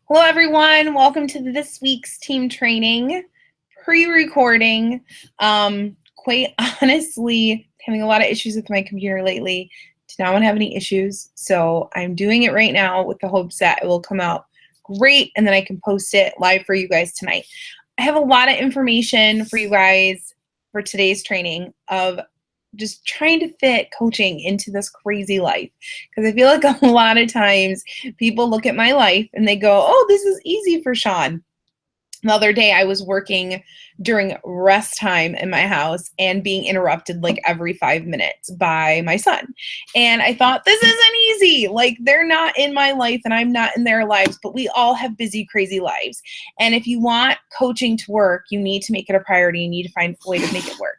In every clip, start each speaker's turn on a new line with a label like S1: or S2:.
S1: Hello, everyone. Welcome to this week's team training pre-recording. Quite honestly, having a lot of issues with my computer lately. Do not want to have any issues, so I'm doing it right now with the hopes that it will come out great, and then I can post it live for you guys tonight. I have a lot of information for you guys for today's training of just trying to fit coaching into this crazy life, because I feel like a lot of times people look at my life and they go, oh, this is easy for Sean. The other day I was working during rest time in my house and being interrupted like every 5 minutes by my son. And I thought, this isn't easy. Like, they're not in my life and I'm not in their lives, but we all have busy, crazy lives. And if you want coaching to work, you need to make it a priority. You need to find a way to make it work.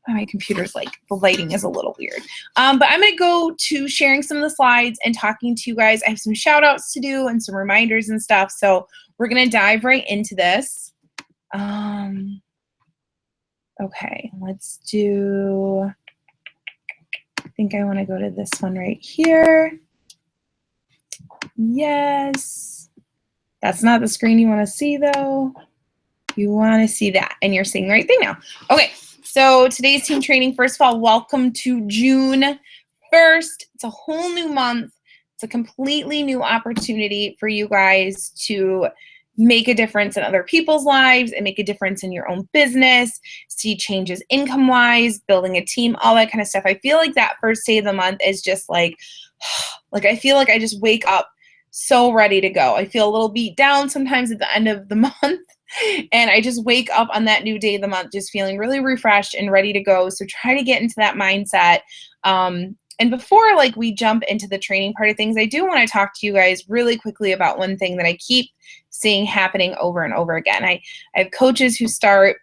S1: My computer's like, the lighting is a little weird. But I'm going to go to sharing some of the slides and talking to you guys. I have some shout outs to do and some reminders and stuff. So we're going to dive right into this. Okay, let's do, I think I want to go to this one right here. Yes. That's not the screen you want to see though. You want to see that, and you're seeing the right thing now. Okay. So today's team training, first of all, welcome to June 1st. It's a whole new month. It's a completely new opportunity for you guys to make a difference in other people's lives and make a difference in your own business, see changes income-wise, building a team, all that kind of stuff. I feel like that first day of the month is just like I feel like I just wake up so ready to go. I feel a little beat down sometimes at the end of the month. And I just wake up on that new day of the month just feeling really refreshed and ready to go. So try to get into that mindset. And before we jump into the training part of things, I do want to talk to you guys really quickly about one thing that I keep seeing happening over and over again. I have coaches who start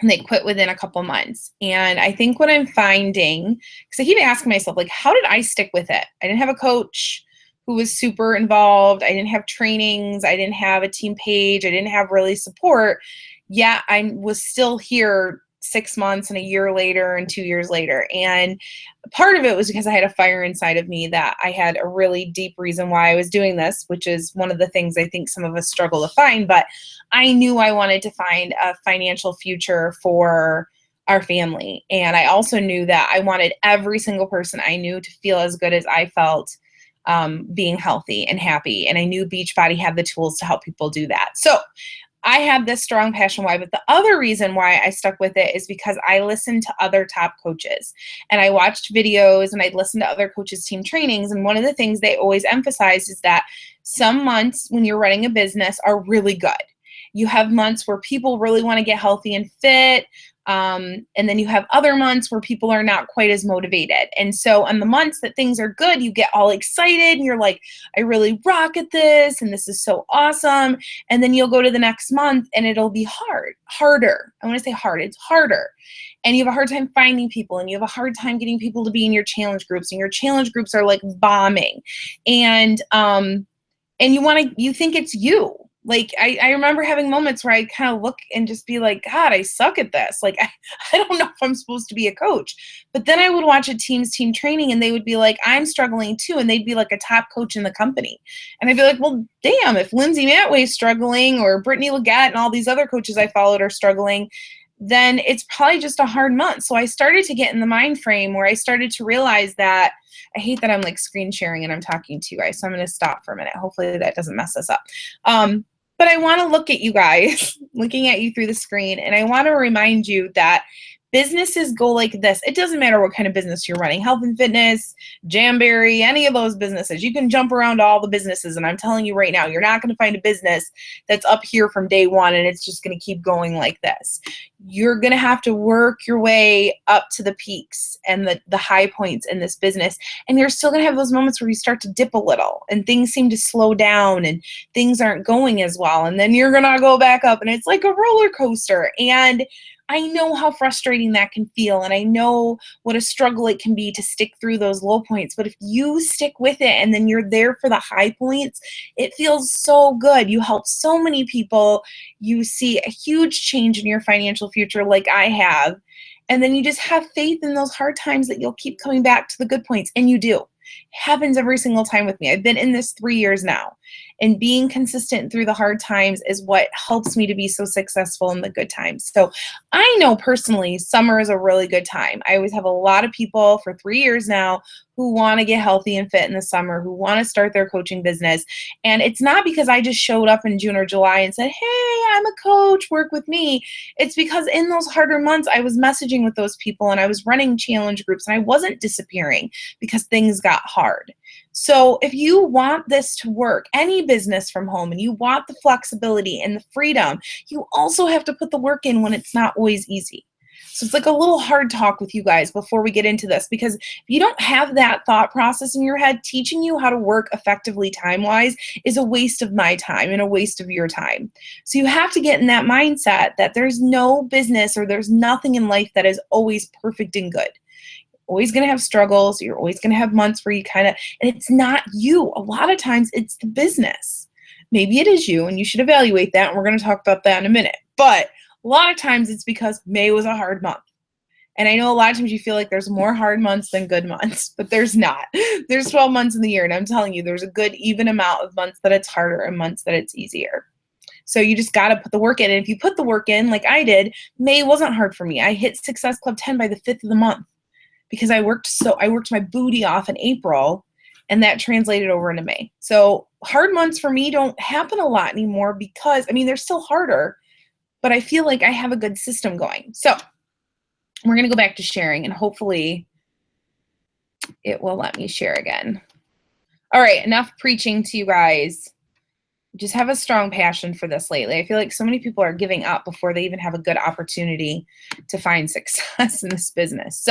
S1: and they quit within a couple months. And I think what I'm finding, because I keep asking myself, how did I stick with it? I didn't have a coach who was super involved. I didn't have trainings. I didn't have a team page. I didn't have really support. Yet I was still here 6 months and a year later and 2 years later. And part of it was because I had a fire inside of me that I had a really deep reason why I was doing this, which is one of the things I think some of us struggle to find. But I knew I wanted to find a financial future for our family. And I also knew that I wanted every single person I knew to feel as good as I felt being healthy and happy. And I knew Beachbody had the tools to help people do that. So I had this strong passion why, but the other reason why I stuck with it is because I listened to other top coaches and I watched videos and I'd listened to other coaches' team trainings. And one of the things they always emphasize is that some months when you're running a business are really good. You have months where people really want to get healthy and fit. And then you have other months where people are not quite as motivated. And so on the months that things are good, you get all excited and you're like, I really rock at this and this is so awesome. And then you'll go to the next month and it'll be harder. I want to say hard, it's harder. And you have a hard time finding people and you have a hard time getting people to be in your challenge groups, and your challenge groups are like bombing. And you think it's you. I remember having moments where I kind of look and just be like, God, I suck at this. I don't know if I'm supposed to be a coach. But then I would watch a team's team training and they would be like, I'm struggling too. And they'd be like a top coach in the company. And I'd be like, well, damn, if Lindsay Matway's struggling or Brittany Leggett and all these other coaches I followed are struggling, then it's probably just a hard month. So I started to get in the mind frame where I started to realize that I hate that I'm screen sharing and I'm talking to you guys. So I'm going to stop for a minute. Hopefully that doesn't mess us up. But I want to look at you guys, looking at you through the screen, and I want to remind you that businesses go like this. It doesn't matter what kind of business you're running, health and fitness, Jamberry, any of those businesses. You can jump around to all the businesses, and I'm telling you right now, you're not going to find a business that's up here from day one and it's just going to keep going like this. You're going to have to work your way up to the peaks and the high points in this business. And you're still going to have those moments where you start to dip a little and things seem to slow down and things aren't going as well. And then you're going to go back up and it's like a roller coaster. And I know how frustrating that can feel, and I know what a struggle it can be to stick through those low points. But if you stick with it and then you're there for the high points, it feels so good. You help so many people. You see a huge change in your financial future like I have. And then you just have faith in those hard times that you'll keep coming back to the good points. And you do. It happens every single time with me. I've been in this 3 years now. And being consistent through the hard times is what helps me to be so successful in the good times. So I know personally summer is a really good time. I always have a lot of people for 3 years now who want to get healthy and fit in the summer, who want to start their coaching business. And it's not because I just showed up in June or July and said, hey, I'm a coach, work with me. It's because in those harder months, I was messaging with those people and I was running challenge groups and I wasn't disappearing because things got hard. So if you want this to work, any business from home, and you want the flexibility and the freedom, you also have to put the work in when it's not always easy. So it's like a little hard talk with you guys before we get into this, because if you don't have that thought process in your head, teaching you how to work effectively time-wise is a waste of my time and a waste of your time. So you have to get in that mindset that there's no business or there's nothing in life that is always perfect and good. Always going to have struggles. You're always going to have months where you and it's not you. A lot of times it's the business. Maybe it is you, and you should evaluate that. And we're going to talk about that in a minute. But a lot of times it's because May was a hard month. And I know a lot of times you feel like there's more hard months than good months, but there's not. There's 12 months in the year. And I'm telling you, there's a good even amount of months that it's harder and months that it's easier. So you just got to put the work in. And if you put the work in, like I did, May wasn't hard for me. I hit Success Club 10 by the 5th of the month, because I worked my booty off in April, and that translated over into May. So hard months for me don't happen a lot anymore because, they're still harder, but I feel like I have a good system going. So we're going to go back to sharing, and hopefully it will let me share again. All right, enough preaching to you guys. Just have a strong passion for this lately. I feel like so many people are giving up before they even have a good opportunity to find success in this business.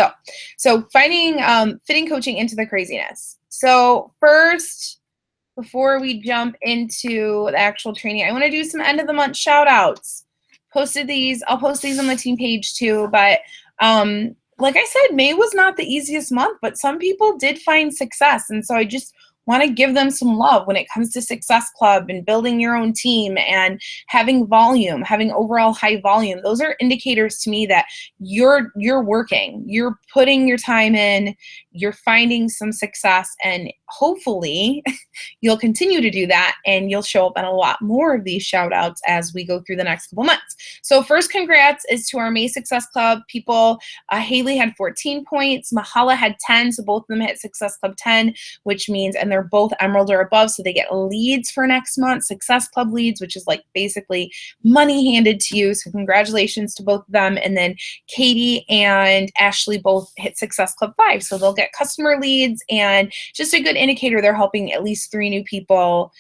S1: So finding fitting coaching into the craziness. So first, before we jump into the actual training, I want to do some end of the month shout outs. Posted these. I'll post these on the team page too. But like I said, May was not the easiest month, but some people did find success. And so I just want to give them some love when it comes to Success Club and building your own team and having volume, having overall high volume. Those are indicators to me that you're working, you're putting your time in, you're finding some success, and hopefully you'll continue to do that and you'll show up on a lot more of these shout outs as we go through the next couple months. So first, congrats is to our May Success Club people. Haley had 14 points, Mahala had 10, so both of them hit Success Club 10, which means, and they're both Emerald or above, so they get leads for next month, Success Club leads, which is like basically money handed to you. So congratulations to both of them. And then Katie and Ashley both hit Success Club 5, so they'll get customer leads, and just a good indicator they're helping at least 3 new people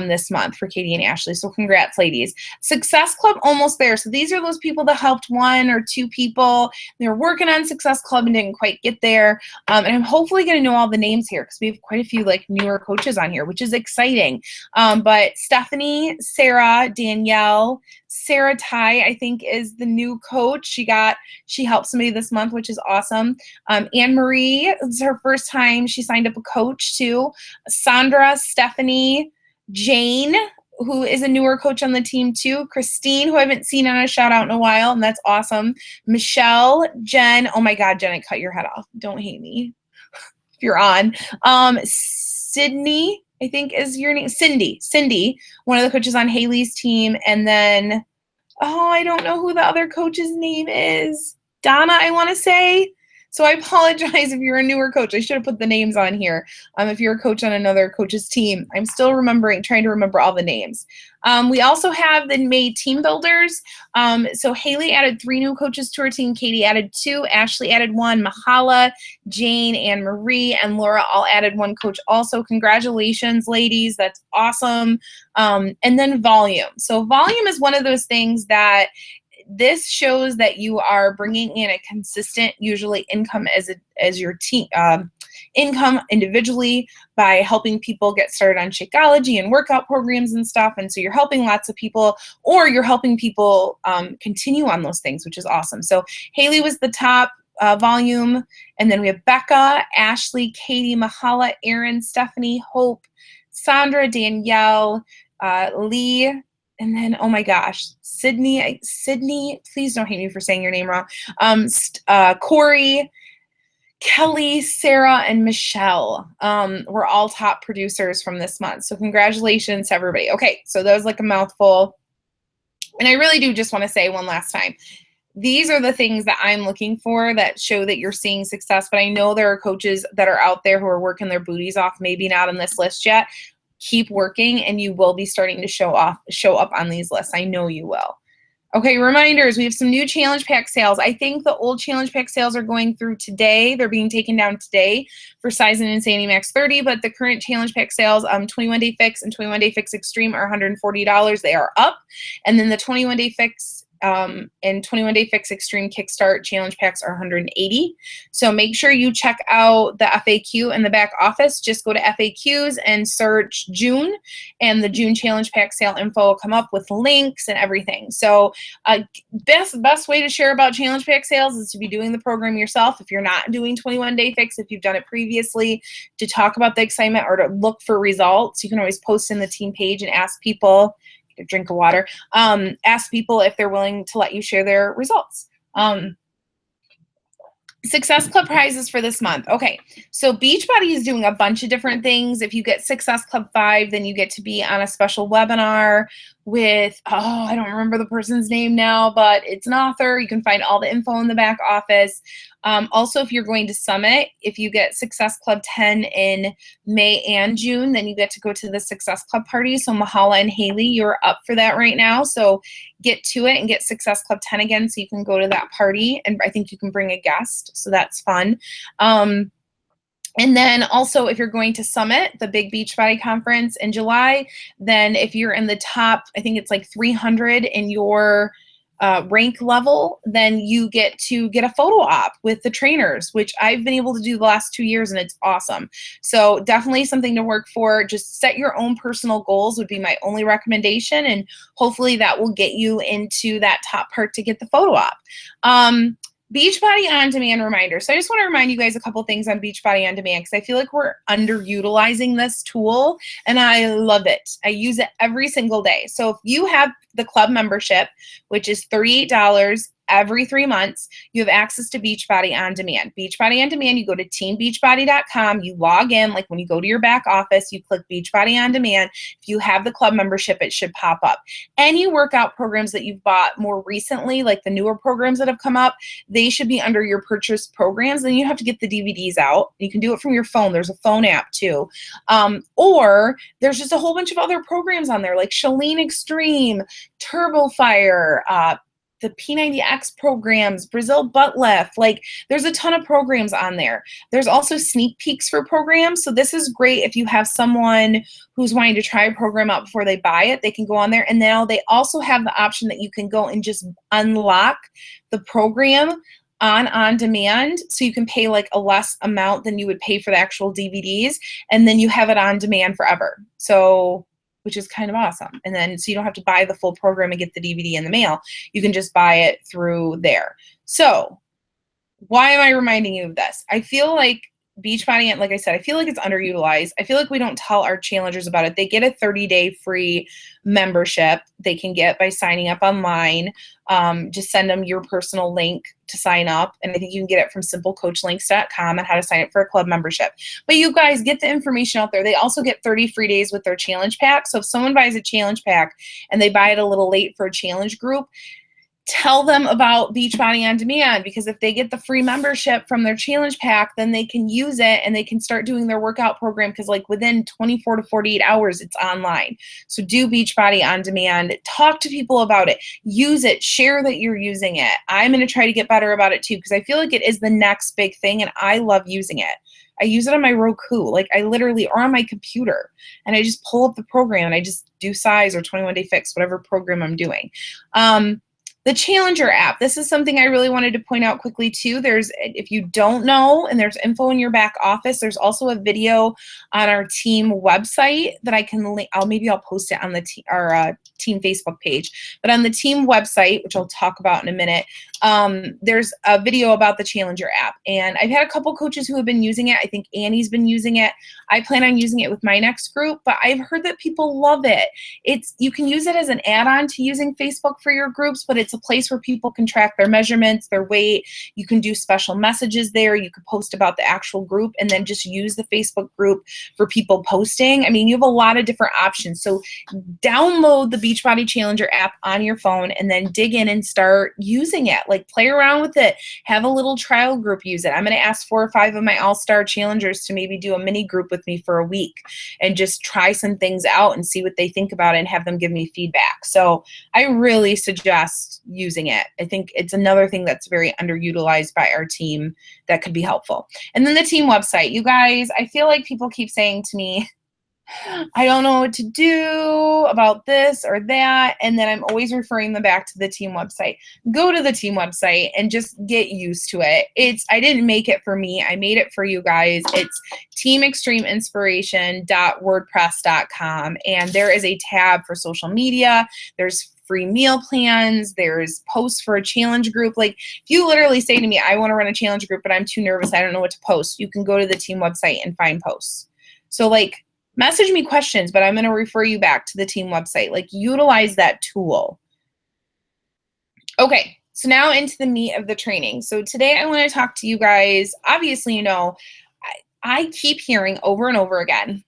S1: this month for Katie and Ashley. So congrats, ladies. Success Club almost there. So these are those people that helped 1 or 2 people. They're working on Success Club and didn't quite get there. And I'm hopefully going to know all the names here because we have quite a few like newer coaches on here, which is exciting. But Stephanie, Sarah, Danielle, Sarah Ty, I think, is the new coach. She helped somebody this month, which is awesome. Anne Marie, it's her first time. She signed up a coach too. Sandra, Stephanie, Jane, who is a newer coach on the team too. Christine, who I haven't seen on a shout out in a while, and that's awesome. Michelle, Jen. Oh my God, Jen, I cut your head off. Don't hate me if you're on. Sydney, I think is your name. Cindy, one of the coaches on Haley's team. And then, I don't know who the other coach's name is. Donna, I want to say. So I apologize if you're a newer coach. I should have put the names on here. If you're a coach on another coach's team, I'm still trying to remember all the names. We also have the May team builders. So Haley added 3 new coaches to her team. Katie added 2. Ashley added 1. Mahala, Jane, Anne Marie, and Laura all added 1 coach also. Congratulations, ladies. That's awesome. And then volume. So volume is one of those things that this shows that you are bringing in a consistent, usually income as your team, income individually by helping people get started on Shakeology and workout programs and stuff. And so you're helping lots of people, or you're helping people continue on those things, which is awesome. So Haley was the top volume. And then we have Becca, Ashley, Katie, Mahala, Erin, Stephanie, Hope, Sandra, Danielle, Lee, and then, oh my gosh, Sydney, please don't hate me for saying your name wrong. Corey, Kelly, Sarah, and Michelle were all top producers from this month. So congratulations to everybody. Okay, so that was like a mouthful. And I really do just want to say one last time, these are the things that I'm looking for that show that you're seeing success. But I know there are coaches that are out there who are working their booties off, maybe not on this list yet. Keep working and you will be starting to show up on these lists. I know you will. Okay, reminders, we have some new challenge pack sales. I think the old challenge pack sales are going through today. They're being taken down today for Size and Insanity Max 30, but the current challenge pack sales, 21-Day Fix and 21-Day Fix Extreme are $140. They are up. And then the 21-Day Fix and 21-Day Fix Extreme Kickstart challenge packs are $180. So make sure you check out the FAQ in the back office. Just go to FAQs and search June, and the June challenge pack sale info will come up with links and everything. So best way to share about challenge pack sales is to be doing the program yourself. If you're not doing 21-Day Fix, if you've done it previously, to talk about the excitement or to look for results. You can always post in the team page and ask people, a drink of water, ask people if they're willing to let you share their results. Success Club prizes for this month. Okay, so Beachbody is doing a bunch of different things. If you get Success Club 5, then you get to be on a special webinar with, I don't remember the person's name now, but it's an author. You can find all the info in the back office. Also, if you're going to Summit, if you get Success Club 10 in May and June, then you get to go to the Success Club party. So Mahala and Haley, you're up for that right now. So get to it and get Success Club 10 again so you can go to that party. And I think you can bring a guest, so that's fun. And then also, if you're going to Summit, the big Beachbody conference in July, then if you're in the top, I think it's like 300 in your rank level, then you get to get a photo op with the trainers, which I've been able to do the last 2 years, and it's awesome. So definitely something to work for. Just set your own personal goals would be my only recommendation, and hopefully that will get you into that top part to get the photo op. Beachbody On Demand reminder. So I just want to remind you guys a couple things on Beachbody On Demand because I feel like we're underutilizing this tool, and I love it. I use it every single day. So if you have the club membership, which is $38 every 3 months, you have access to Beachbody On Demand. Beachbody On Demand, you go to teambeachbody.com, you log in, like when you go to your back office, you click Beachbody On Demand. If you have the club membership, it should pop up. Any workout programs that you've bought more recently, like the newer programs that have come up, they should be under your purchase programs. Then you have to get the DVDs out. You can do it from your phone. There's a phone app too. Or there's just a whole bunch of other programs on there like Chalene Extreme, Turbo Fire, the P90X programs, Brazil Butt Lift. Like, there's a ton of programs on there. There's also sneak peeks for programs. So this is great if you have someone who's wanting to try a program out before they buy it. They can go on there. And now they also have the option that you can go and just unlock the program on demand, so you can pay like a less amount than you would pay for the actual DVDs, and then you have it on demand forever. So, which is kind of awesome. And then, so you don't have to buy the full program and get the DVD in the mail. You can just buy it through there. So why am I reminding you of this? I feel like Beachbody, like I said, I feel like it's underutilized. I feel like we don't tell our challengers about it. They get a 30-day free membership they can get by signing up online. Just send them your personal link to sign up. And I think you can get it from simplecoachlinks.com and how to sign up for a club membership. But you guys get the information out there. They also get 30 free days with their challenge pack. So if someone buys a challenge pack and they buy it a little late for a challenge group, tell them about Beachbody On Demand, because if they get the free membership from their challenge pack, then they can use it and they can start doing their workout program, because like within 24 to 48 hours, it's online. So do Beachbody On Demand. Talk to people about it. Use it. Share that you're using it. I'm going to try to get better about it too, because I feel like it is the next big thing and I love using it. I use it on my Roku, like I literally, or on my computer, and I just pull up the program and I just do Size or 21-Day Fix, whatever program I'm doing. The Challenger app, this is something I really wanted to point out quickly too. There's, if you don't know, and there's info in your back office, there's also a video on our team website that I can link. Maybe I'll post it on the our team Facebook page. But on the team website, which I'll talk about in a minute, there's a video about the Challenger app. And I've had a couple coaches who have been using it. I think Annie's been using it. I plan on using it with my next group, but I've heard that people love it. You can use it as an add-on to using Facebook for your groups, but it's a place where people can track their measurements, their weight. You can do special messages there. You could post about the actual group and then just use the Facebook group for people posting. I mean, you have a lot of different options. So download the Beachbody Challenger app on your phone and then dig in and start using it. Like, play around with it. Have a little trial group use it. I'm going to ask 4 or 5 of my all-star challengers to maybe do a mini group with me for a week and just try some things out and see what they think about it and have them give me feedback. So I really suggest using it. I think it's another thing that's very underutilized by our team that could be helpful. And then the team website. You guys, I feel like people keep saying to me, I don't know what to do about this or that. And then I'm always referring them back to the team website. Go to the team website and just get used to it. I didn't make it for me. I made it for you guys. It's teamextremeinspiration.wordpress.com. And there is a tab for social media. There's free meal plans. There's posts for a challenge group. Like, if you literally say to me, I want to run a challenge group, but I'm too nervous, I don't know what to post, you can go to the team website and find posts. So like, message me questions, but I'm going to refer you back to the team website. Like, utilize that tool. Okay, so now into the meat of the training. So today I want to talk to you guys. Obviously, you know, I keep hearing over and over again,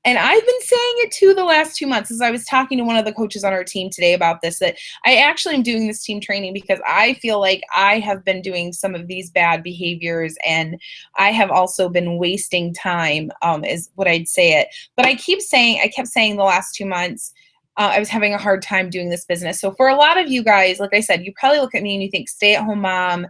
S1: and I've been saying it too the last 2 months, as I was talking to one of the coaches on our team today about this, that I actually am doing this team training because I feel like I have been doing some of these bad behaviors, and I have also been wasting time, is what I'd say it. But I kept saying the last 2 months, I was having a hard time doing this business. So for a lot of you guys, like I said, you probably look at me and you think, stay-at-home mom,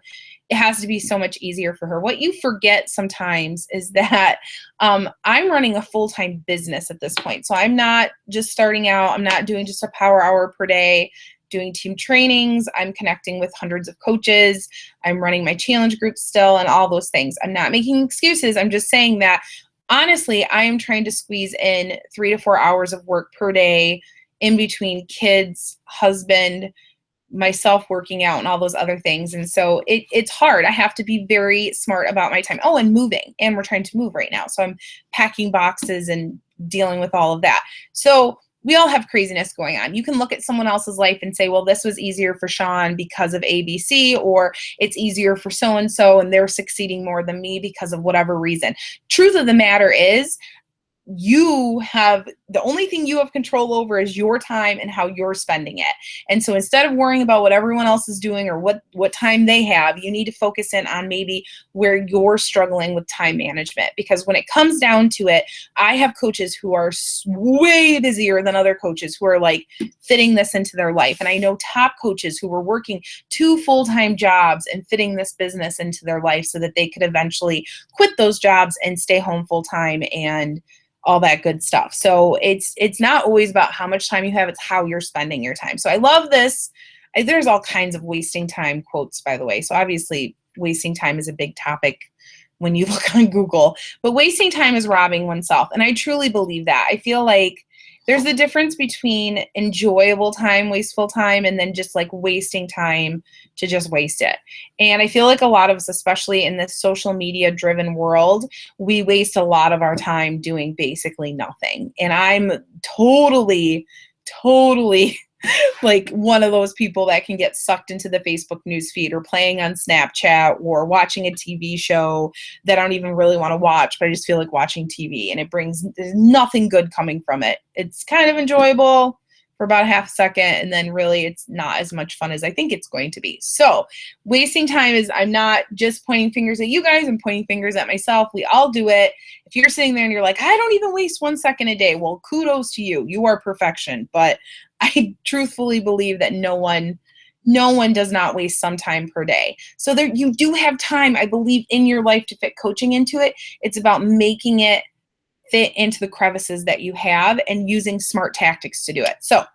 S1: it has to be so much easier for her. What you forget sometimes is that I'm running a full-time business at this point. So I'm not just starting out. I'm not doing just a power hour per day doing team trainings. I'm connecting with hundreds of coaches. I'm running my challenge group still and all those things. I'm not making excuses. I'm just saying that, honestly, I am trying to squeeze in 3 to 4 hours of work per day in between kids, husband, myself working out and all those other things. And so it's hard. I have to be very smart about my time. Oh, and moving. And we're trying to move right now. So I'm packing boxes and dealing with all of that. So we all have craziness going on. You can look at someone else's life and say, well, this was easier for Sean because of ABC, or it's easier for so-and-so and they're succeeding more than me because of whatever reason. Truth of the matter is, the only thing you have control over is your time and how you're spending it. And so instead of worrying about what everyone else is doing or what time they have, you need to focus in on maybe where you're struggling with time management. Because when it comes down to it, I have coaches who are way busier than other coaches who are like fitting this into their life. And I know top coaches who were working 2 full-time jobs and fitting this business into their life so that they could eventually quit those jobs and stay home full-time and all that good stuff. So it's not always about how much time you have, it's how you're spending your time. So I love this. There's all kinds of wasting time quotes, by the way. So obviously wasting time is a big topic when you look on Google, but wasting time is robbing oneself. And I truly believe that. I feel like there's a difference between enjoyable time, wasteful time, and then just like wasting time to just waste it. And I feel like a lot of us, especially in this social media driven world, we waste a lot of our time doing basically nothing. And I'm totally like one of those people that can get sucked into the Facebook newsfeed or playing on Snapchat or watching a TV show that I don't even really want to watch, but I just feel like watching TV, and there's nothing good coming from it. It's kind of enjoyable for about a half second, and then really it's not as much fun as I think it's going to be. So wasting time is, I'm not just pointing fingers at you guys, I'm pointing fingers at myself. We all do it. If you're sitting there and you're like, I don't even waste 1 second a day, well, kudos to you. You are perfection. But I truthfully believe that no one does not waste some time per day. So there, you do have time, I believe, in your life to fit coaching into it. It's about making it fit into the crevices that you have and using smart tactics to do it. So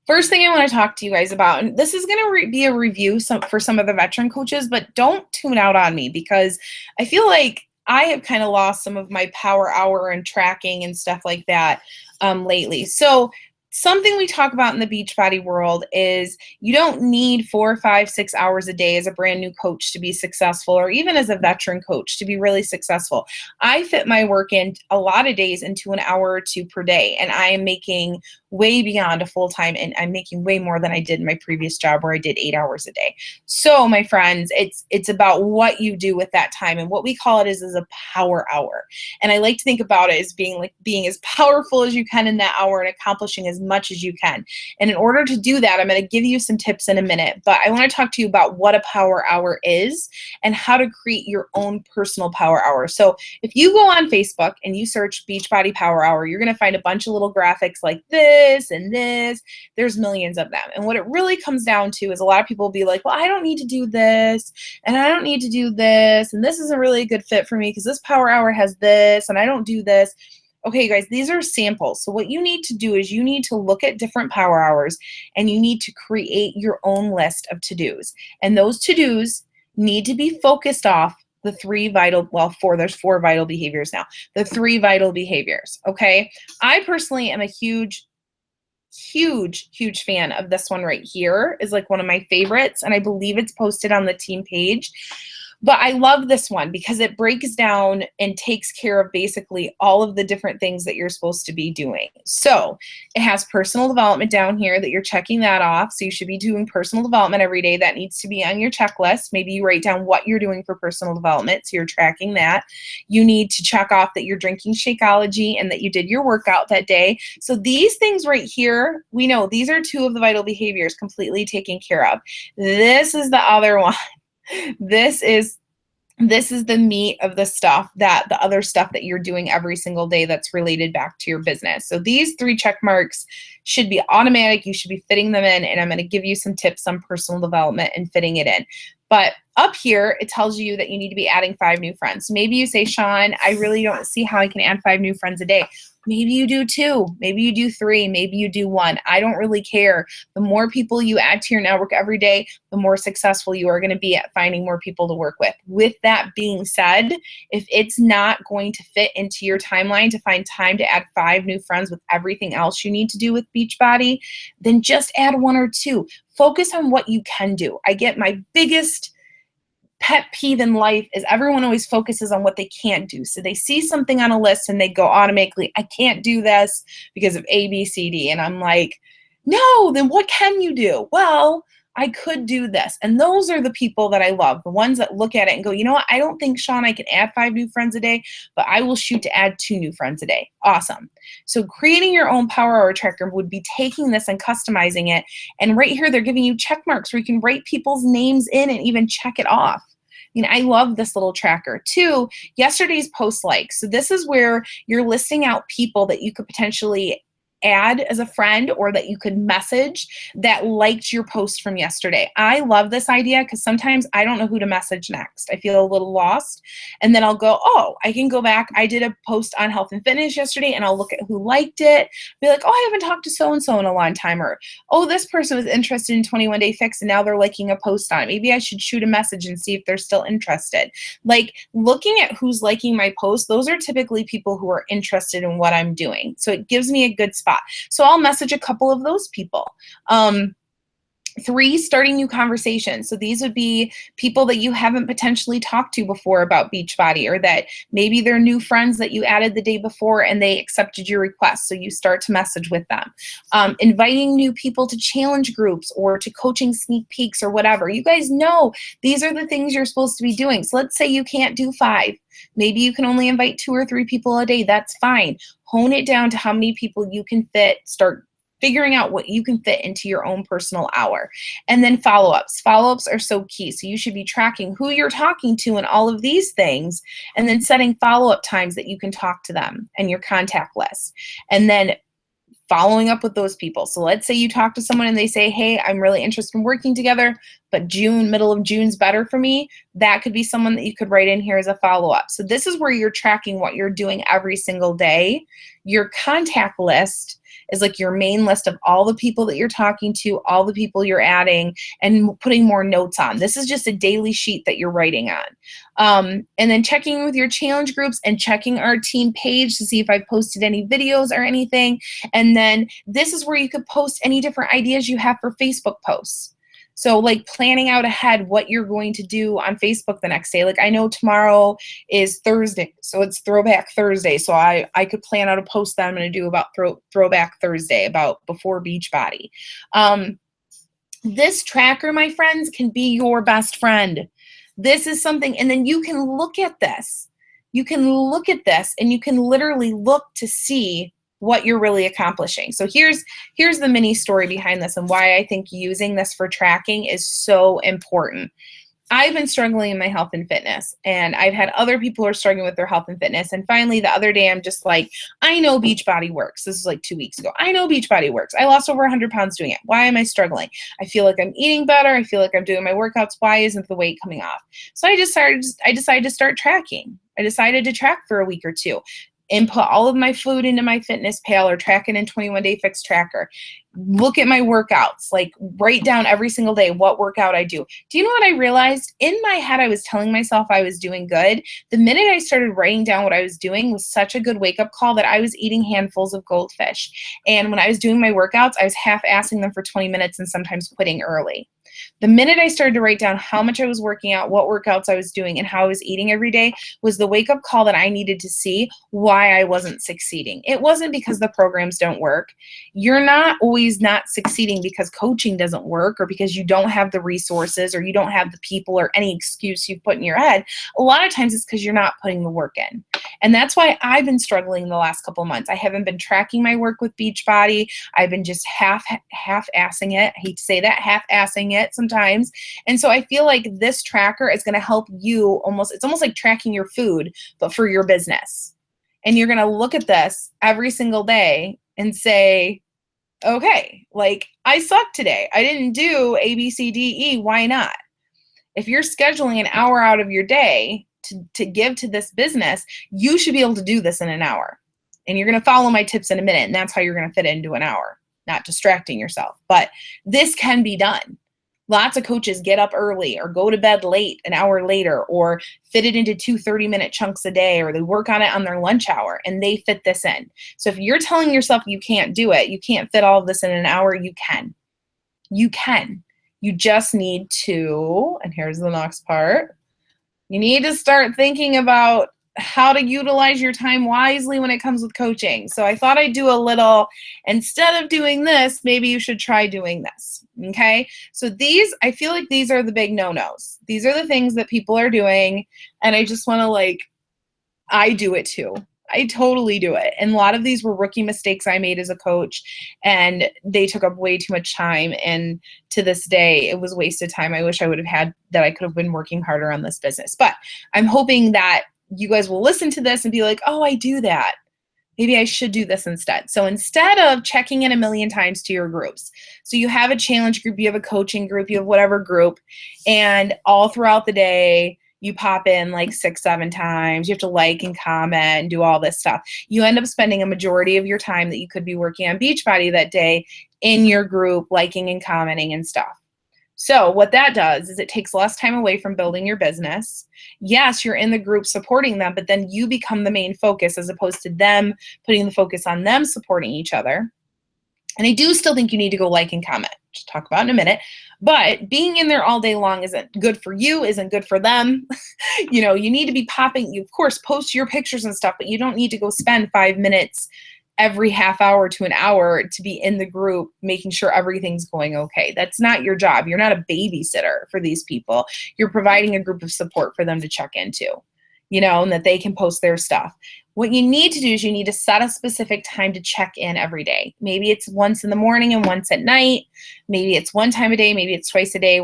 S1: first thing I want to talk to you guys about, and this is going to be a review for some of the veteran coaches, but don't tune out on me because I feel like I have kind of lost some of my power hour and tracking and stuff like that lately. So something we talk about in the Beachbody world is you don't need 4, 5, 6 hours a day as a brand new coach to be successful, or even as a veteran coach to be really successful. I fit my work in a lot of days into an hour or 2 per day, and I am making way beyond a full-time, and I'm making way more than I did in my previous job where I did 8 hours a day. So my friends, it's about what you do with that time, and what we call it is a power hour. And I like to think about it as being as powerful as you can in that hour and accomplishing as much as you can. And in order to do that, I'm going to give you some tips in a minute, but I want to talk to you about what a power hour is and how to create your own personal power hour. So if you go on Facebook and you search Beachbody Power Hour, you're going to find a bunch of little graphics like this and this. There's millions of them. And what it really comes down to is a lot of people will be like, well, I don't need to do this, and I don't need to do this, and this isn't really a good fit for me because this power hour has this, and I don't do this. Okay, guys, these are samples. So what you need to do is you need to look at different power hours, and you need to create your own list of to-dos. And those to-dos need to be focused off the there's 4 vital behaviors now. The 3 vital behaviors, okay? I personally am a huge fan of this one right here. Is like one of my favorites, and I believe it's posted on the team page. But I love this one because it breaks down and takes care of basically all of the different things that you're supposed to be doing. So it has personal development down here that you're checking that off. So you should be doing personal development every day. That needs to be on your checklist. Maybe you write down what you're doing for personal development, so you're tracking that. You need to check off that you're drinking Shakeology and that you did your workout that day. So these things right here, we know these are 2 of the vital behaviors completely taken care of. This is the other one. This is the meat of the stuff, that the other stuff that you're doing every single day that's related back to your business. So these 3 check marks should be automatic. You should be fitting them in, and I'm going to give you some tips on personal development and fitting it in. But up here, it tells you that you need to be adding 5 new friends. Maybe you say, Sean, I really don't see how I can add 5 new friends a day. Maybe you do 2, maybe you do 3, maybe you do 1. I don't really care. The more people you add to your network every day, the more successful you are going to be at finding more people to work with. With that being said, if it's not going to fit into your timeline to find time to add 5 new friends with everything else you need to do with Beachbody, then just add 1 or 2. Focus on what you can do. I get my biggest pet peeve in life is everyone always focuses on what they can't do. So they see something on a list and they go automatically, I can't do this because of A, B, C, D. And I'm like, no, then what can you do? Well, I could do this. And those are the people that I love, the ones that look at it and go, you know what? I don't think, Sean, I can add 5 new friends a day, but I will shoot to add 2 new friends a day. Awesome. So creating your own power hour tracker would be taking this and customizing it. And right here, they're giving you check marks where you can write people's names in and even check it off. I love this little tracker. 2, yesterday's post likes. So this is where you're listing out people that you could potentially add as a friend or that you could message that liked your post from yesterday. I love this idea because sometimes I don't know who to message next. I feel a little lost. And then I'll go, oh, I can go back. I did a post on health and fitness yesterday, and I'll look at who liked it. Be like, oh, I haven't talked to so-and-so in a long time. Or, oh, this person was interested in 21 Day Fix and now they're liking a post on it. Maybe I should shoot a message and see if they're still interested. Like looking at who's liking my post, those are typically people who are interested in what I'm doing. So it gives me a good spot. So I'll message a couple of those people. 3, starting new conversations. So these would be people that you haven't potentially talked to before about Beachbody, or that maybe they're new friends that you added the day before and they accepted your request. So you start to message with them. Inviting new people to challenge groups or to coaching sneak peeks or whatever. You guys know these are the things you're supposed to be doing. So let's say you can't do 5. Maybe you can only invite 2 or 3 people a day. That's fine. Hone it down to how many people you can fit. Start figuring out what you can fit into your own personal hour. And then follow-ups. Follow-ups are so key. So you should be tracking who you're talking to and all of these things, and then setting follow-up times that you can talk to them and your contact list. And then following up with those people. So let's say you talk to someone and they say, hey, I'm really interested in working together, but middle of June's better for me. That could be someone that you could write in here as a follow-up. So this is where you're tracking what you're doing every single day. Your contact list is like your main list of all the people that you're talking to, all the people you're adding, and putting more notes on. This is just a daily sheet that you're writing on. And then checking with your challenge groups and checking our team page to see if I posted any videos or anything. And then this is where you could post any different ideas you have for Facebook posts. So like planning out ahead what you're going to do on Facebook the next day. Like I know tomorrow is Thursday, so it's Throwback Thursday. So I could plan out a post that I'm going to do about Throwback Thursday, about before Beachbody. This tracker, my friends, can be your best friend. This is something, and then you can look at this. You can look at this and you can literally look to see what you're really accomplishing. So here's the mini story behind this and why I think using this for tracking is so important. I've been struggling in my health and fitness, and I've had other people who are struggling with their health and fitness. And finally, the other day, I'm just like, I know Beachbody works. This is like 2 weeks ago. I know Beachbody works. I lost over 100 pounds doing it. Why am I struggling? I feel like I'm eating better. I feel like I'm doing my workouts. Why isn't the weight coming off? So I decided to start tracking. I decided to track for a week or two. Input all of my food into my FitnessPal or track it in 21 Day Fix Tracker. Look at my workouts, like write down every single day what workout I do. Do you know what I realized? In my head, I was telling myself I was doing good. The minute I started writing down what I was doing was such a good wake-up call that I was eating handfuls of goldfish. And when I was doing my workouts, I was half-assing them for 20 minutes and sometimes quitting early. The minute I started to write down how much I was working out, what workouts I was doing, and how I was eating every day was the wake-up call that I needed to see why I wasn't succeeding. It wasn't because the programs don't work. You're not always not succeeding because coaching doesn't work or because you don't have the resources or you don't have the people or any excuse you've put in your head. A lot of times it's because you're not putting the work in. And that's why I've been struggling the last couple of months. I haven't been tracking my work with Beachbody. I've been just half-assing it. I hate to say that, half-assing it sometimes. And so I feel like this tracker is going to help you it's almost like tracking your food, but for your business. And you're going to look at this every single day and say, okay, like I sucked today. I didn't do A, B, C, D, E. Why not? If you're scheduling an hour out of your day to give to this business, you should be able to do this in an hour. And you're going to follow my tips in a minute. And that's how you're going to fit it into an hour, not distracting yourself. But this can be done. Lots of coaches get up early or go to bed late, an hour later, or fit it into 2 30-minute chunks a day, or they work on it on their lunch hour and they fit this in. So if you're telling yourself you can't do it, you can't fit all of this in an hour, you can. You can. You just need to, and here's the next part, you need to start thinking about how to utilize your time wisely when it comes with coaching. So I thought I'd do a little, instead of doing this, maybe you should try doing this. Okay. So I feel like these are the big no-nos. These are the things that people are doing. And I just want to I do it too. I totally do it. And a lot of these were rookie mistakes I made as a coach, and they took up way too much time. And to this day, it was wasted time. I wish I would have had that. I could have been working harder on this business, but I'm hoping that you guys will listen to this and be like, oh, I do that. Maybe I should do this instead. So instead of checking in a million times to your groups, so you have a challenge group, you have a coaching group, you have whatever group, and all throughout the day, you pop in 6, 7 times. You have to like and comment and do all this stuff. You end up spending a majority of your time that you could be working on Beachbody that day in your group, liking and commenting and stuff. So what that does is it takes less time away from building your business. Yes, you're in the group supporting them, but then you become the main focus as opposed to them putting the focus on them supporting each other. And I do still think you need to go like and comment, which I'll talk about in a minute. But being in there all day long isn't good for you, isn't good for them. You need to be popping. You, of course, post your pictures and stuff, but you don't need to go spend 5 minutes every half hour to an hour to be in the group making sure everything's going okay. That's not your job. You're not a babysitter for these people. You're providing a group of support for them to check into, and that they can post their stuff. What you need to do is you need to set a specific time to check in every day. Maybe it's once in the morning and once at night. Maybe it's one time a day. Maybe it's twice a day,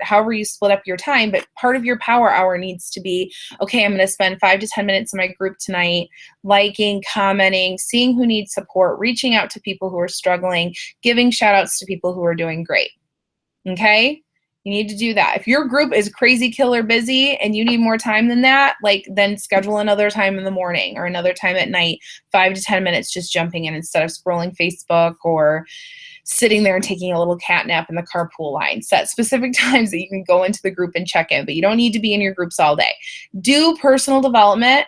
S1: however you split up your time. But part of your power hour needs to be, okay, I'm going to spend 5 to 10 minutes in my group tonight, liking, commenting, seeing who needs support, reaching out to people who are struggling, giving shout outs to people who are doing great. Okay? You need to do that. If your group is crazy killer busy and you need more time than that, then schedule another time in the morning or another time at night, 5 to 10 minutes just jumping in instead of scrolling Facebook or sitting there and taking a little cat nap in the carpool line. Set specific times that you can go into the group and check in, but you don't need to be in your groups all day. Do personal development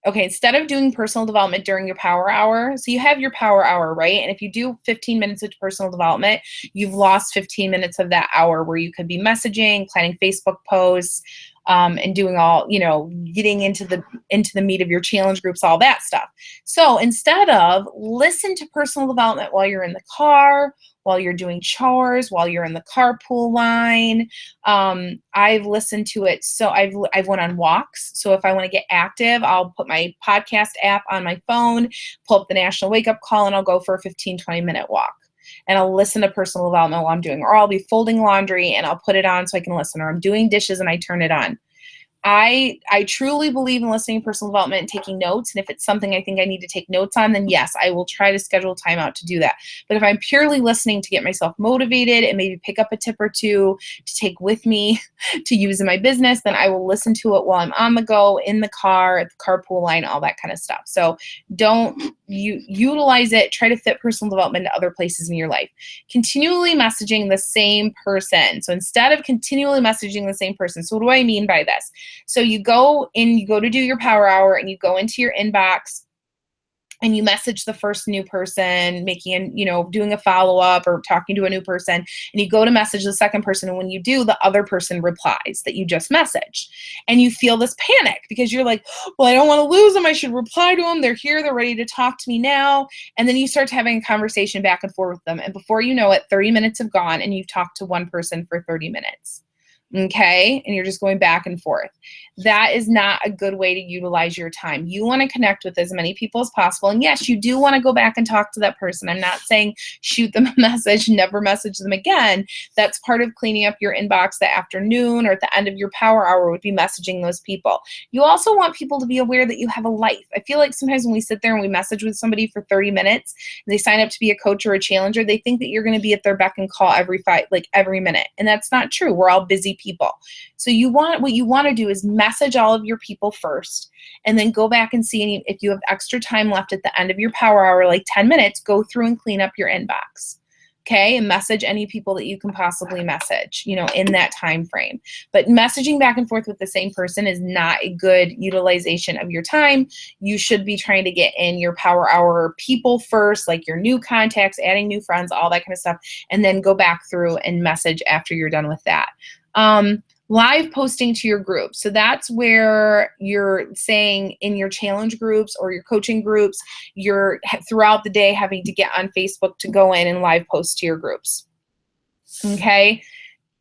S1: Okay, instead of doing personal development during your power hour, so you have your power hour, right? And if you do 15 minutes of personal development, you've lost 15 minutes of that hour where you could be messaging, planning Facebook posts, and doing all, getting into the meat of your challenge groups, all that stuff. So instead of listen to personal development while you're in the car, while you're doing chores, while you're in the carpool line. I've listened to it. So I've went on walks. So if I want to get active, I'll put my podcast app on my phone, pull up the National Wake Up Call, and I'll go for a 15-20 minute walk. And I'll listen to personal development while I'm doing, or I'll be folding laundry and I'll put it on so I can listen, or I'm doing dishes and I turn it on. I truly believe in listening to personal development and taking notes. And if it's something I think I need to take notes on, then yes, I will try to schedule time out to do that. But if I'm purely listening to get myself motivated and maybe pick up a tip or two to take with me to use in my business, then I will listen to it while I'm on the go, in the car, at the carpool line, all that kind of stuff. So don't utilize it. Try to fit personal development to other places in your life. Continually messaging the same person. So instead of continually messaging the same person, so what do I mean by this? So you go to do your power hour and you go into your inbox and you message the first new person, doing a follow-up or talking to a new person, and you go to message the second person, and when you do, the other person replies that you just messaged. And you feel this panic because you're like, well, I don't want to lose them. I should reply to them. They're here. They're ready to talk to me now. And then you start having a conversation back and forth with them. And before you know it, 30 minutes have gone and you've talked to one person for 30 minutes. Okay, and you're just going back and forth. That is not a good way to utilize your time. You want to connect with as many people as possible. And yes, you do want to go back and talk to that person. I'm not saying shoot them a message, never message them again. That's part of cleaning up your inbox that afternoon or at the end of your power hour would be messaging those people. You also want people to be aware that you have a life. I feel like sometimes when we sit there and we message with somebody for 30 minutes, and they sign up to be a coach or a challenger, they think that you're going to be at their beck and call every minute. And that's not true. We're all busy people. So what you want to do is message all of your people first, and then go back and see if you have extra time left at the end of your power hour, like 10 minutes, go through and clean up your inbox. Okay, and message any people that you can possibly message, in that time frame. But messaging back and forth with the same person is not a good utilization of your time. You should be trying to get in your power hour people first, like your new contacts, adding new friends, all that kind of stuff, and then go back through and message after you're done with that. Live posting to your group. So that's where you're saying in your challenge groups or your coaching groups, you're throughout the day having to get on Facebook to go in and live post to your groups. Okay.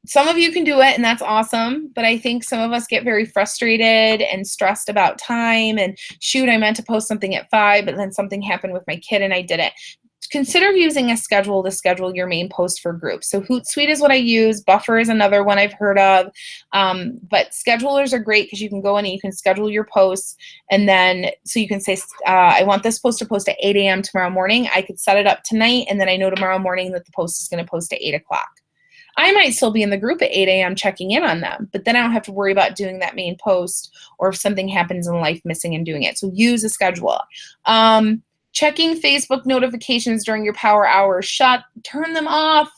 S1: Some of you can do it, and that's awesome. But I think some of us get very frustrated and stressed about time. And shoot, I meant to post something at 5, but then something happened with my kid and I didn't. Consider using a schedule to schedule your main post for groups. So Hootsuite is what I use. Buffer is another one I've heard of. But schedulers are great because you can go in and you can schedule your posts. And then, so you can say, I want this post to post at 8 a.m. tomorrow morning. I could set it up tonight, and then I know tomorrow morning that the post is going to post at 8 o'clock. I might still be in the group at 8 a.m. checking in on them, but then I don't have to worry about doing that main post, or if something happens in life, missing and doing it. So use a schedule. Checking Facebook notifications during your power hour, turn them off.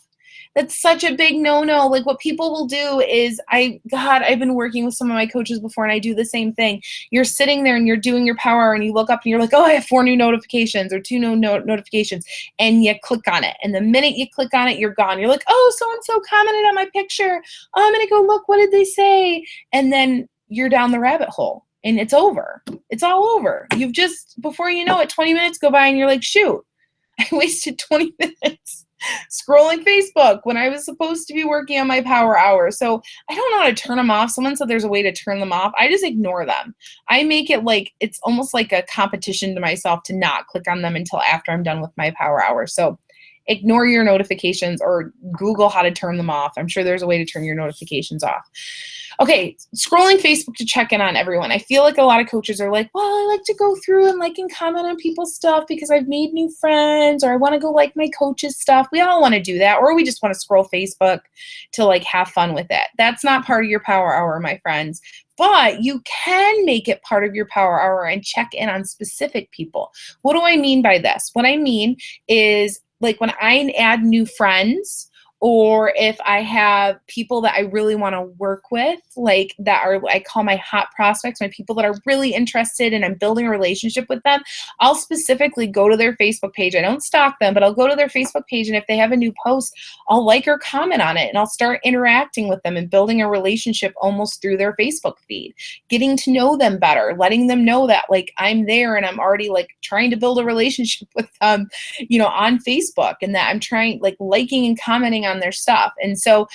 S1: That's such a big no-no. Like, what people will do is, I've been working with some of my coaches before, and I do the same thing. You're sitting there and you're doing your power hour, and you look up and you're like, oh, I have 4 new notifications or 2 new notifications, and you click on it. And the minute you click on it, you're gone. You're like, oh, so-and-so commented on my picture. Oh, I'm going to go look. What did they say? And then you're down the rabbit hole. And it's over. It's all over. Before you know it, 20 minutes go by and you're like, shoot, I wasted 20 minutes scrolling Facebook when I was supposed to be working on my power hour. So I don't know how to turn them off. Someone said there's a way to turn them off. I just ignore them. I make it like, it's almost like a competition to myself to not click on them until after I'm done with my power hour. So ignore your notifications, or Google how to turn them off. I'm sure there's a way to turn your notifications off. Okay, scrolling Facebook to check in on everyone. I feel like a lot of coaches are like, well, I like to go through and like and comment on people's stuff because I've made new friends, or I want to go like my coach's stuff. We all want to do that, or we just want to scroll Facebook to like have fun with it. That's not part of your power hour, my friends. But you can make it part of your power hour and check in on specific people. What do I mean by this? What I mean is, like, when I add new friends, or if I have people that I really want to work with, like that are, I call my hot prospects, my people that are really interested and I'm building a relationship with them, I'll specifically go to their Facebook page. I don't stalk them, but I'll go to their Facebook page, and if they have a new post, I'll like or comment on it, and I'll start interacting with them and building a relationship almost through their Facebook feed, getting to know them better, letting them know that like I'm there and I'm already like trying to build a relationship with them, on Facebook, and that I'm trying, like, liking and commenting on their stuff. And so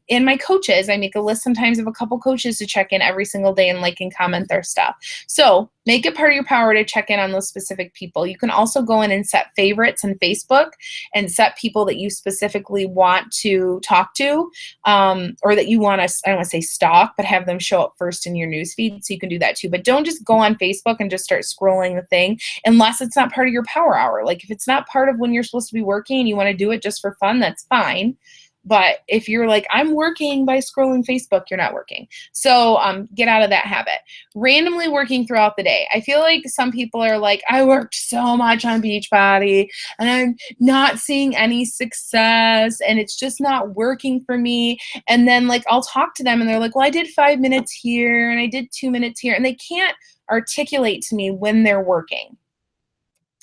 S1: in my coaches, I make a list sometimes of a couple coaches to check in every single day and like and comment their stuff. So make it part of your power to check in on those specific people. You can also go in and set favorites in Facebook and set people that you specifically want to talk to, or that you want to, I don't want to say stalk, but have them show up first in your newsfeed. So you can do that too. But don't just go on Facebook and just start scrolling the thing unless it's not part of your power hour. Like if it's not part of when you're supposed to be working and you want to do it just for fun, that's fine. But if you're like, I'm working by scrolling Facebook, you're not working. So get out of that habit. Randomly working throughout the day. I feel like some people are like, I worked so much on Beachbody and I'm not seeing any success and it's just not working for me. And then like I'll talk to them and they're like, well, I did 5 minutes here and I did 2 minutes here. And they can't articulate to me when they're working.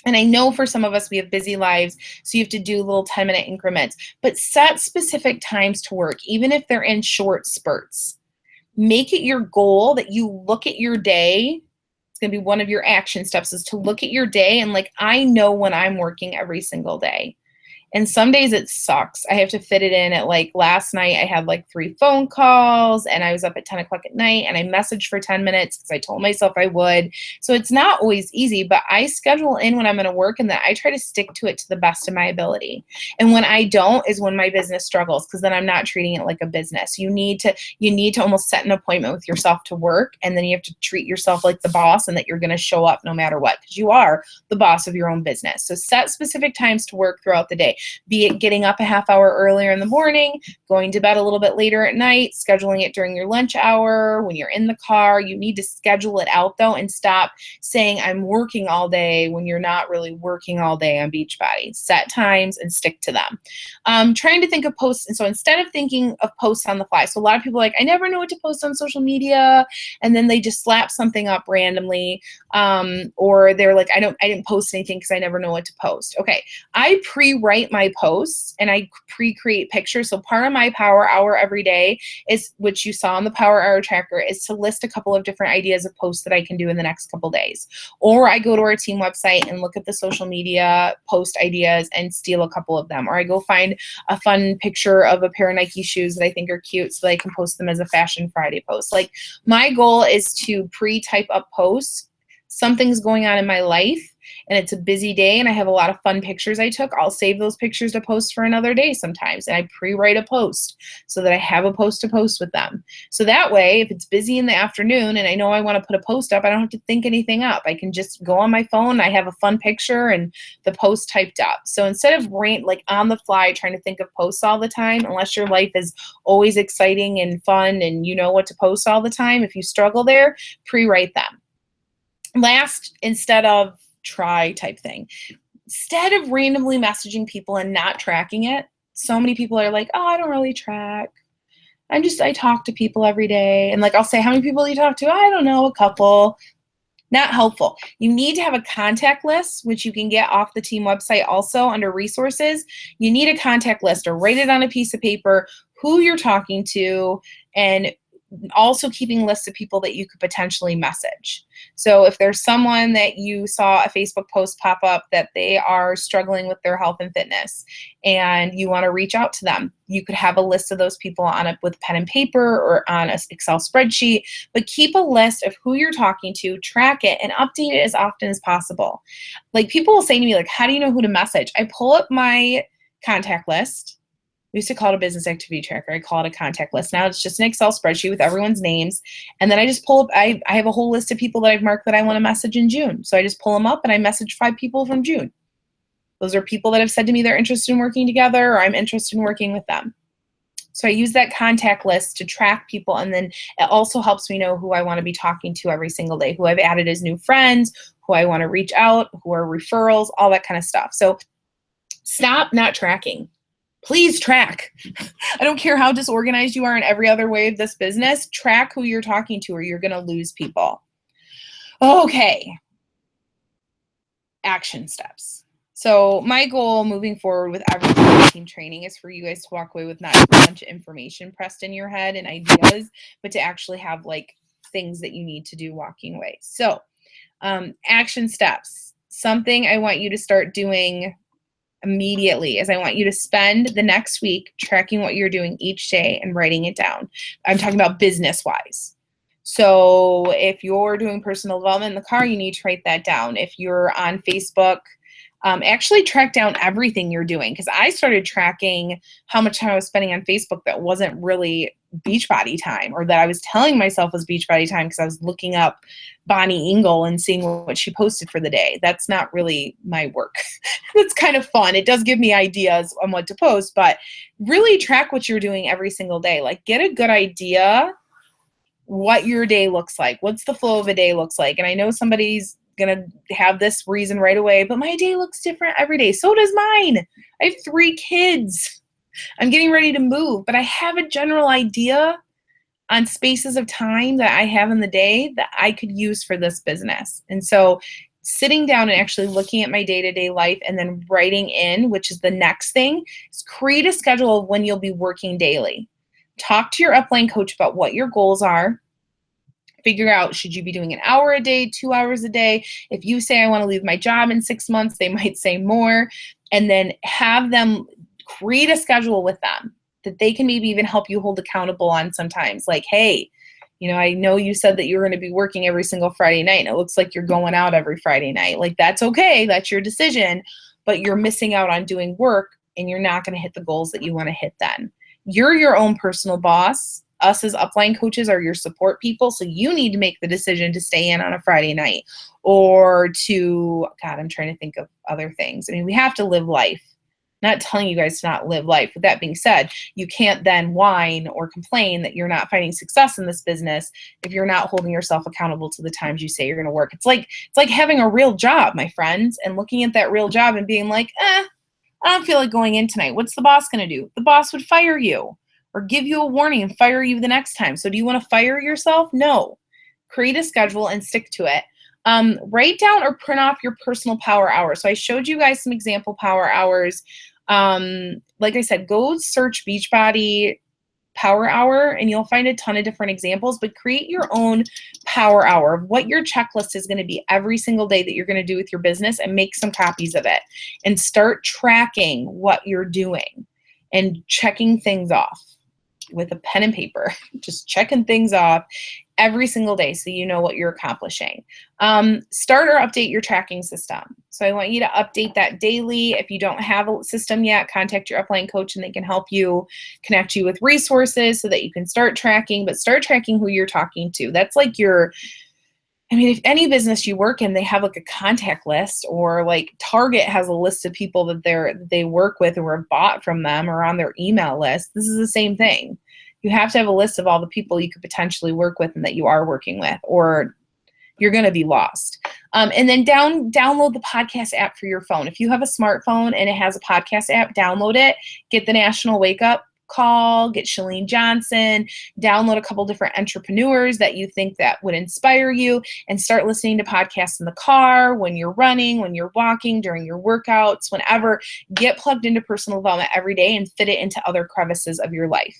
S1: And I know for some of us, we have busy lives, so you have to do little 10-minute increments. But set specific times to work, even if they're in short spurts. Make it your goal that you look at your day. It's going to be one of your action steps, is to look at your day and like, I know when I'm working every single day. And some days it sucks. I have to fit it in at like last night I had like 3 phone calls and I was up at 10 o'clock at night and I messaged for 10 minutes because I told myself I would. So it's not always easy, but I schedule in when I'm going to work and that I try to stick to it to the best of my ability. And when I don't is when my business struggles, because then I'm not treating it like a business. You need to almost set an appointment with yourself to work, and then you have to treat yourself like the boss and that you're going to show up no matter what, because you are the boss of your own business. So set specific times to work throughout the day. Be it getting up a half hour earlier in the morning, going to bed a little bit later at night, scheduling it during your lunch hour, when you're in the car. You need to schedule it out though, and stop saying I'm working all day when you're not really working all day on Beachbody. Set times and stick to them. Trying to think of posts. And so instead of thinking of posts on the fly, so a lot of people are like, I never know what to post on social media. And then they just slap something up randomly. Or they're like, I didn't post anything because I never know what to post. Okay. I pre-write my posts and I pre-create pictures. So part of my power hour every day is, which you saw on the power hour tracker, is to list a couple of different ideas of posts that I can do in the next couple days. Or I go to our team website and look at the social media post ideas and steal a couple of them. Or I go find a fun picture of a pair of Nike shoes that I think are cute so that I can post them as a Fashion Friday post. Like, my goal is to pre-type up posts. Something's going on in my life and it's a busy day and I have a lot of fun pictures I took, I'll save those pictures to post for another day sometimes. And I pre-write a post so that I have a post to post with them. So that way, if it's busy in the afternoon and I know I want to put a post up, I don't have to think anything up. I can just go on my phone, I have a fun picture and the post typed up. So instead of like on the fly trying to think of posts all the time, unless your life is always exciting and fun and you know what to post all the time, if you struggle there, pre-write them. Last, instead of try type thing, instead of randomly messaging people and not tracking it, so many people are like, oh, I don't really track. I talk to people every day. And like, I'll say, how many people do you talk to? I don't know, a couple. Not helpful. You need to have a contact list, which you can get off the team website also under resources. You need a contact list, or write it on a piece of paper, who you're talking to, and also keeping lists of people that you could potentially message. So if there's someone that you saw a Facebook post pop up that they are struggling with their health and fitness and you want to reach out to them, you could have a list of those people with pen and paper or on an Excel spreadsheet, but keep a list of who you're talking to, track it, and update it as often as possible. Like, people will say to me, like, how do you know who to message? I pull up my contact list. We used to call it a business activity tracker. I call it a contact list. Now it's just an Excel spreadsheet with everyone's names. And then I just pull up, I have a whole list of people that I've marked that I want to message in June. So I just pull them up and I message 5 people from June. Those are people that have said to me they're interested in working together, or I'm interested in working with them. So I use that contact list to track people. And then it also helps me know who I want to be talking to every single day, who I've added as new friends, who I want to reach out, who are referrals, all that kind of stuff. So stop not tracking. Please track. I don't care how disorganized you are in every other way of this business. Track who you're talking to or you're going to lose people. Okay. Action steps. So my goal moving forward with every team training is for you guys to walk away with not a bunch of information pressed in your head and ideas, but to actually have like things that you need to do walking away. So action steps. Something I want you to start doing immediately is I want you to spend the next week tracking what you're doing each day and writing it down. I'm talking about business-wise. So if you're doing personal development in the car, you need to write that down. If you're on Facebook, actually track down everything you're doing, because I started tracking how much time I was spending on Facebook that wasn't really Beachbody time, or that I was telling myself was Beachbody time because I was looking up Bonnie Engel and seeing what she posted for the day. That's not really my work. It's kind of fun. It does give me ideas on what to post, but really track what you're doing every single day. Like, get a good idea what your day looks like. What's the flow of a day looks like. And I know somebody's gonna have this reason right away, but my day looks different every day. So does mine. I have 3 kids. I'm getting ready to move, but I have a general idea on spaces of time that I have in the day that I could use for this business. And so sitting down and actually looking at my day-to-day life and then writing in, which is the next thing, is create a schedule of when you'll be working daily. Talk to your upline coach about what your goals are. Figure out, should you be doing an hour a day, 2 hours a day? If you say, I want to leave my job in 6 months, they might say more. And then have them create a schedule with them that they can maybe even help you hold accountable on sometimes. Like, hey, I know you said that you're going to be working every single Friday night, and it looks like you're going out every Friday night. Like, that's okay. That's your decision. But you're missing out on doing work, and you're not going to hit the goals that you want to hit then. You're your own personal boss. Us as upline coaches are your support people, so you need to make the decision to stay in on a Friday night or to, God, I'm trying to think of other things. I mean, we have to live life. Not telling you guys to not live life. With that being said, you can't then whine or complain that you're not finding success in this business if you're not holding yourself accountable to the times you say you're going to work. It's like having a real job, my friends, and looking at that real job and being like, I don't feel like going in tonight. What's the boss going to do? The boss would fire you or give you a warning and fire you the next time. So do you want to fire yourself? No. Create a schedule and stick to it. Write down or print off your personal power hours. So I showed you guys some example power hours. Like I said, go search Beachbody power hour and you'll find a ton of different examples, but create your own power hour of what your checklist is going to be every single day that you're going to do with your business, and make some copies of it and start tracking what you're doing and checking things off with a pen and paper, just checking things off every single day so you know what you're accomplishing. Start or update your tracking system. So I want you to update that daily. If you don't have a system yet, contact your upline coach and they can help you, connect you with resources so that you can start tracking, but start tracking who you're talking to. That's like if any business you work in, they have like a contact list, or like Target has a list of people that they work with or have bought from them or on their email list. This is the same thing. You have to have a list of all the people you could potentially work with and that you are working with, or you're going to be lost. And then download the podcast app for your phone. If you have a smartphone and it has a podcast app, download it. Get the National Wake Up Call, get Chalene Johnson, download a couple different entrepreneurs that you think that would inspire you, and start listening to podcasts in the car, when you're running, when you're walking, during your workouts, whenever. Get plugged into personal development every day and fit it into other crevices of your life.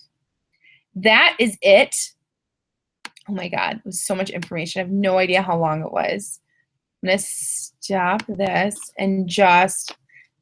S1: That is it. Oh my God, it was so much information. I have no idea how long it was. I'm going to stop this and just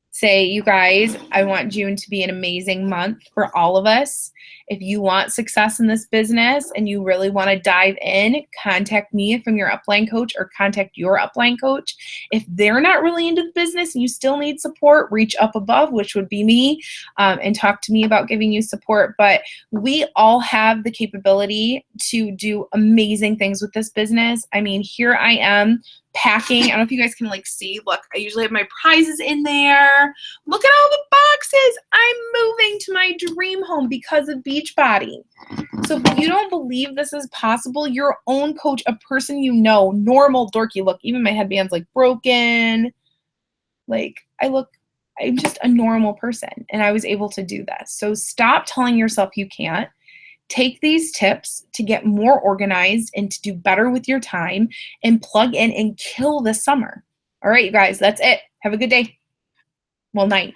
S1: say, you guys, I want June to be an amazing month for all of us. If you want success in this business and you really want to dive in, contact me from your upline coach, or contact your upline coach. If they're not really into the business and you still need support, reach up above, which would be me, and talk to me about giving you support. But we all have the capability to do amazing things with this business. I mean, here I am packing. I don't know if you guys can see. Look, I usually have my prizes in there. Look at all the boxes. I'm moving to my dream home because of Beachbody. So if you don't believe this is possible, your own coach, a person you know, normal, dorky look, even my headband's broken. I look I'm just a normal person, and I was able to do this. So stop telling yourself you can't. Take these tips to get more organized and to do better with your time and plug in and kill the summer. All right, you guys, that's it. Have a good day. Well, night.